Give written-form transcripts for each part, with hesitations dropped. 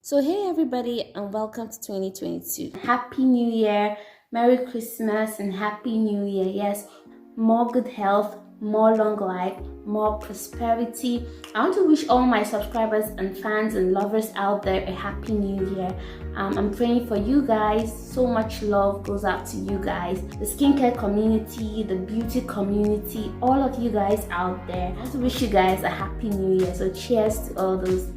So hey everybody, and welcome to 2022. Happy New Year, Merry Christmas and Happy New Year. Yes, more good health, more long life, more prosperity. I want to wish all my subscribers and fans and lovers out there a Happy New Year. I'm praying for you guys. So much love goes out to you guys, the skincare community, the beauty community, all of you guys out there. I want to wish you guys a Happy New Year. So cheers to all those.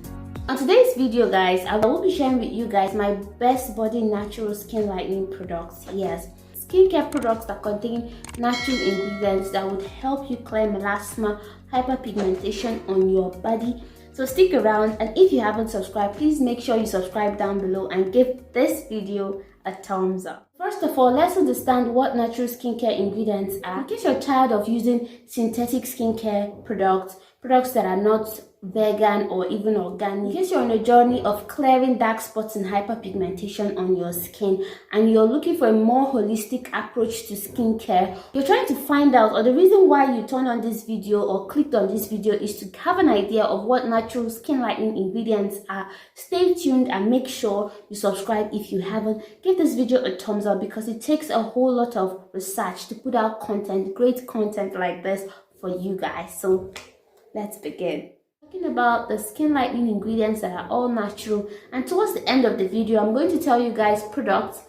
On today's video, guys, I will be sharing with you guys my best body natural skin lightening products. Yes, skincare products that contain natural ingredients that would help you clear melasma, hyperpigmentation on your body. So stick around, and if you haven't subscribed, please make sure you subscribe down below and give this video a thumbs up. First of all, let's understand what natural skincare ingredients are. In case you're tired of using synthetic skincare products that are not vegan or even organic, in case you're on a journey of clearing dark spots and hyperpigmentation on your skin and you're looking for a more holistic approach to skincare, you're trying to find out, or the reason why you turned on this video or clicked on this video is to have an idea of what natural skin lightening ingredients are, stay tuned and make sure you subscribe if you haven't. Give this video a thumbs up because it takes a whole lot of research to put out content, great content like this for you guys. So let's begin. Talking about the skin lightening ingredients that are all natural, and towards the end of the video I'm going to tell you guys products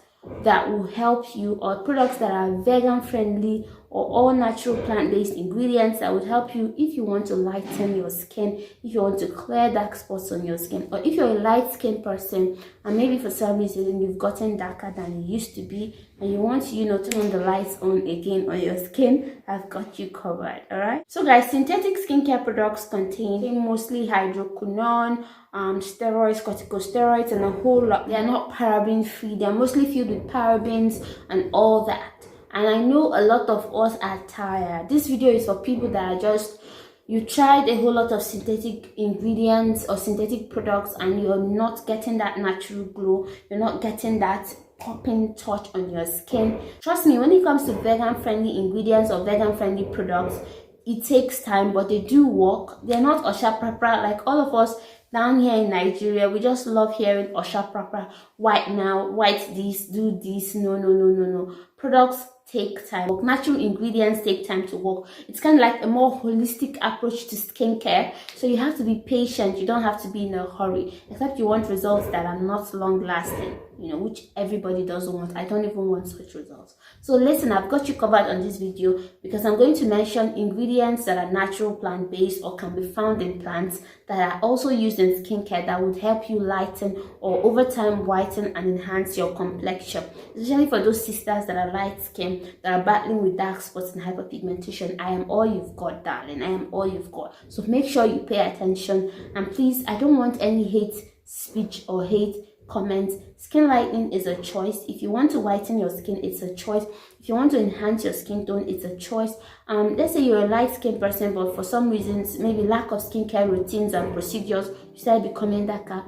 that will help you, or products that are vegan friendly or all natural plant-based ingredients that would help you if you want to lighten your skin, if you want to clear dark spots on your skin, or if you're a light skin person and maybe for some reason you've gotten darker than you used to be and you want to turn the lights on again on your skin. I've got you covered. All right, so guys, synthetic skincare products contain mostly hydroquinone, steroids, corticosteroids, and a whole lot. They are not paraben free. They are mostly filled with parabens and all that. And I know a lot of us are tired. This video is for people that are just, you tried a whole lot of synthetic ingredients or synthetic products and you're not getting that natural glow. You're not getting that popping touch on your skin. Trust me, when it comes to vegan friendly ingredients or vegan friendly products, it takes time, but they do work. They're not osha prapra like all of us down here in Nigeria. We just love hearing osha prapra, white now, white this, do this. No. Products take time. Natural ingredients take time to work. It's kind of like a more holistic approach to skincare, so you have to be patient. You don't have to be in a hurry, except you want results that are not long lasting, which everybody doesn't want. I don't even want such results. So listen, I've got you covered on this video because I'm going to mention ingredients that are natural, plant-based, or can be found in plants that are also used in skincare that would help you lighten or over time whiten and enhance your complexion, especially for those sisters that are light skin, that are battling with dark spots and hyperpigmentation. I am all you've got, darling. I am all you've got. So make sure you pay attention, and please, I don't want any hate speech or hate comments. Skin lightening is a choice. If you want to whiten your skin, it's a choice. If you want to enhance your skin tone, it's a choice. Let's say you're a light skin person, but for some reasons, maybe lack of skincare routines and procedures, you start becoming darker.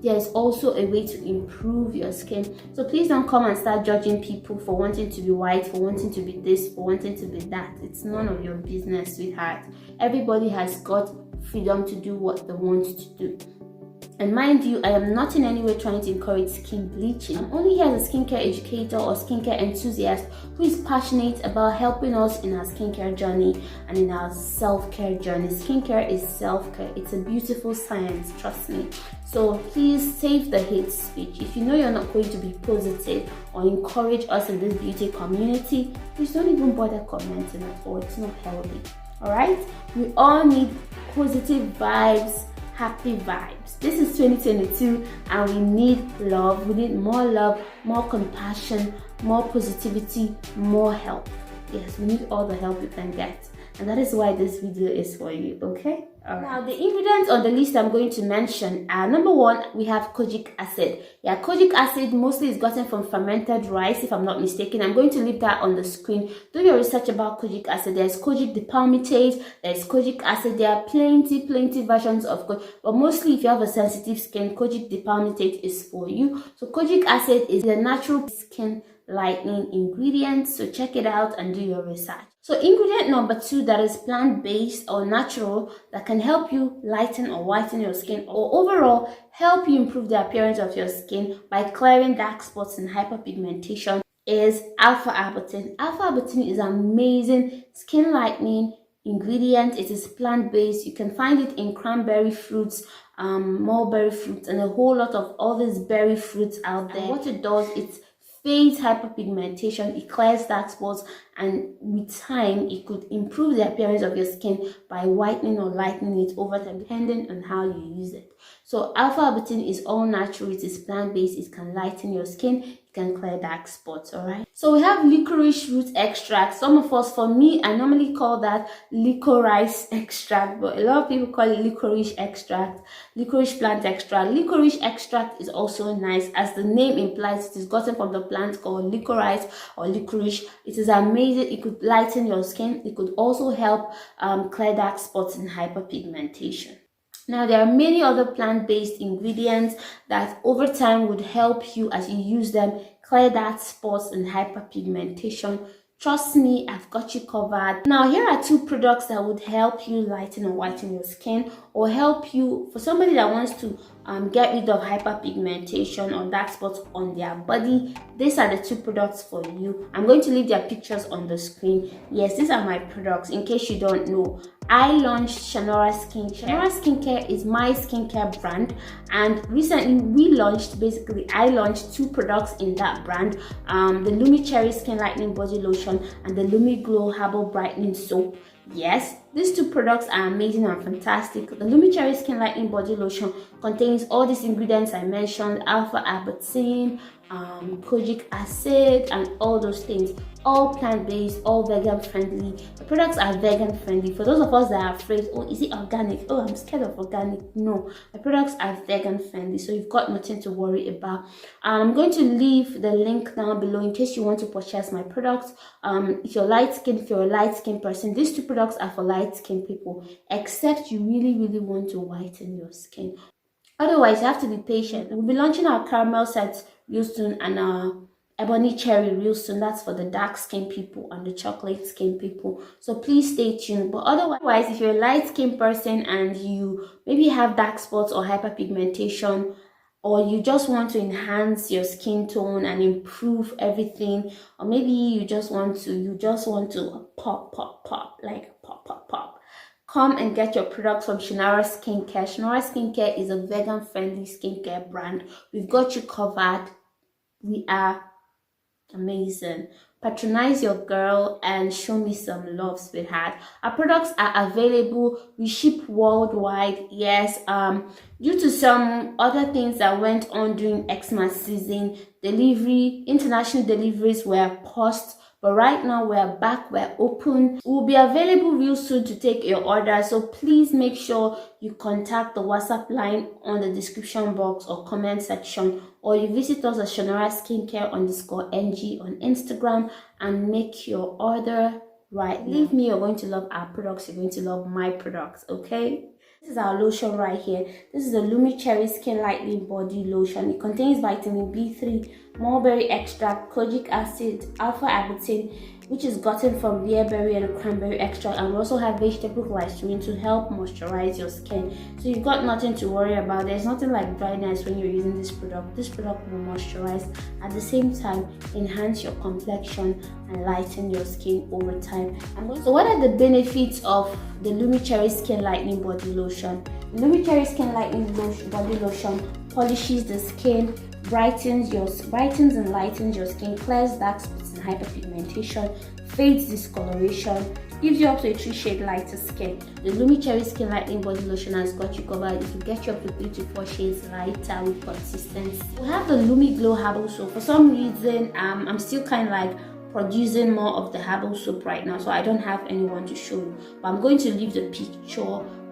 There's also a way to improve your skin. So please don't come and start judging people for wanting to be white, for wanting to be this, for wanting to be that. It's none of your business, sweetheart. Everybody has got freedom to do what they want to do. And mind you, I am not in any way trying to encourage skin bleaching. I'm only here as a skincare educator or skincare enthusiast who is passionate about helping us in our skincare journey and in our self-care journey. Skincare is self-care. It's a beautiful science, trust me. So please save the hate speech. If you know you're not going to be positive or encourage us in this beauty community, please don't even bother commenting at all. It's not healthy. Alright? We all need positive vibes, happy vibes. This is 2022 and we need love. We need more love, more compassion, more positivity, more help. Yes, we need all the help we can get, and that is why this video is for you. Okay, all right. Now the ingredients on the list I'm going to mention are: number one, we have kojic acid. Yeah, kojic acid mostly is gotten from fermented rice, if I'm not mistaken. I'm going to leave that on the screen. Do your research about kojic acid. There's kojic dipalmitate, there's kojic acid. There are plenty versions of kojic, but mostly if you have a sensitive skin, kojic dipalmitate is for you. So kojic acid is a natural skin lightening ingredient. So check it out and do your research. So ingredient number 2 that is plant-based or natural that can help you lighten or whiten your skin, or overall help you improve the appearance of your skin by clearing dark spots and hyperpigmentation, is alpha-arbutin. Alpha-arbutin is amazing skin lightening ingredient. It is plant-based. You can find it in cranberry fruits, mulberry fruits, and a whole lot of all these berry fruits out there. And what it does, it fades hyperpigmentation, it clears dark spots, and with time it could improve the appearance of your skin by whitening or lightening it over time, depending on how you use it. So alpha-arbutin is all natural, it is plant-based, it can lighten your skin, it can clear dark spots. All right, so we have licorice root extract. Some of us, for me, I normally call that licorice extract, but a lot of people call it licorice extract, licorice plant extract. Licorice extract is also nice. As the name implies, it is gotten from the plant called licorice or licorice. It is amazing. It could lighten your skin. It could also help clear dark spots and hyperpigmentation. Now, there are many other plant-based ingredients that over time would help you as you use them clear dark spots and hyperpigmentation. Trust me, I've got you covered. Now, here are 2 products that would help you lighten or whiten your skin, or help you, for somebody that wants to get rid of hyperpigmentation or dark spots on their body. These are the 2 products for you. I'm going to leave their pictures on the screen. Yes, these are my products. In case you don't know, I launched Chiemela Skincare. Chiemela Skincare is my skincare brand, and recently I launched 2 products in that brand, the Lumi Cherry Skin Lightening Body Lotion and the Lumi Glow Herbal Brightening Soap. Yes, these 2 products are amazing and fantastic. The Lumi Cherry Skin Lightening Body Lotion contains all these ingredients I mentioned: alpha-arbutin, kojic acid, and all those things. All plant-based, all vegan friendly. The products are vegan friendly. For those of us that are afraid, oh, is it organic? Oh, I'm scared of organic. No, the products are vegan friendly, so you've got nothing to worry about. I'm going to leave the link down below in case you want to purchase my products. If you're a light skin person, these 2 products are for light skin people, except you really want to whiten your skin. Otherwise, you have to be patient. We'll be launching our caramel sets real soon, and our ebony cherry real soon. That's for the dark skin people and the chocolate skin people, so please stay tuned. But otherwise, if you're a light skin person and you maybe have dark spots or hyperpigmentation, or you just want to enhance your skin tone and improve everything, or maybe you just want to pop, like pop, come and get your products from Chiemela Skincare. Chiemela Skincare is a vegan friendly skincare brand. We've got you covered. We are amazing. Patronize your girl and show me some love, sweetheart. Our products are available. We ship worldwide. Yes, due to some other things that went on during Xmas season, international deliveries were paused. But right now we're back, we're open. We'll be available real soon to take your order. So please make sure you contact the WhatsApp line on the description box or comment section, or you visit us at Chiemela Skincare _NG on Instagram and make your order right. Believe me, you're going to love our products. You're going to love my products, okay? This is our lotion right here. This is the Lumi Cherry Skin Lightening Body Lotion. It contains vitamin B3, mulberry extract, kojic acid, alpha-arbutin, which is gotten from bearberry and cranberry extract, and we also have vegetable glycerin to help moisturize your skin. So you've got nothing to worry about. There's nothing like dryness when you're using this product. This product will moisturize, at the same time enhance your complexion and lighten your skin over time. So what are the benefits of the Lumi Cherry Skin Lightening Body Lotion? The Lumi Cherry Skin Lightening Body Lotion polishes the skin, brightens and lightens your skin, clears dark spots and hyperpigmentation, fades discoloration, gives you up to a 3-shade lighter skin. The Lumi Cherry Skin Lightening Body Lotion has got you covered. It will get you up to 3 to 4 shades lighter with consistency. We have the Lumi Glow Herbal Soap. For some reason, I'm still kind of like producing more of the herbal soap right now, so I don't have anyone to show you, but I'm going to leave the picture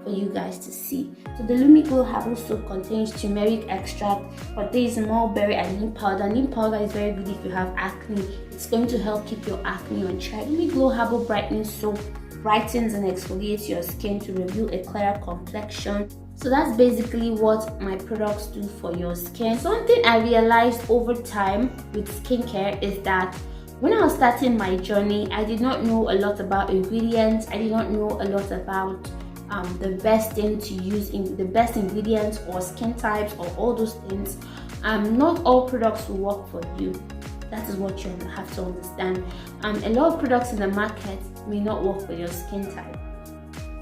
for you guys to see. So the Lumi Glow Herbal Soap contains turmeric extract, contains mulberry and neem powder. Neem powder is very good if you have acne. It's going to help keep your acne on track. Lumi Glow Herbal Brightening Soap brightens and exfoliates your skin to reveal a clearer complexion. So that's basically what my products do for your skin. Something I realized over time with skincare is that when I was starting my journey, I did not know a lot about ingredients. I did not know a lot about the best thing to use, in the best ingredients or skin types or all those things. Not all products will work for you. That is what you have to understand. A lot of products in the market may not work for your skin type.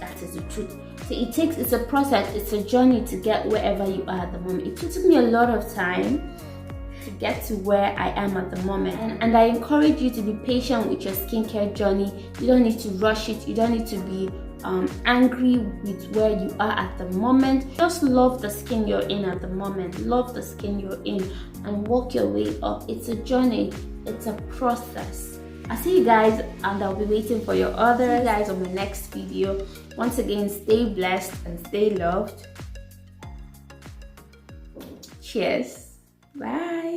That is the truth. So it's a process, it's a journey to get wherever you are at the moment. It took me a lot of time to get to where I am at the moment, and I encourage you to be patient with your skincare journey. You don't need to rush it. You don't need to be angry with where you are at the moment. Just love the skin you're in at the moment. Love the skin you're in and work your way up. It's a journey, it's a process. I'll see you guys, and I'll be waiting for your other guys on my next video. Once again, stay blessed and stay loved. Cheers. Bye.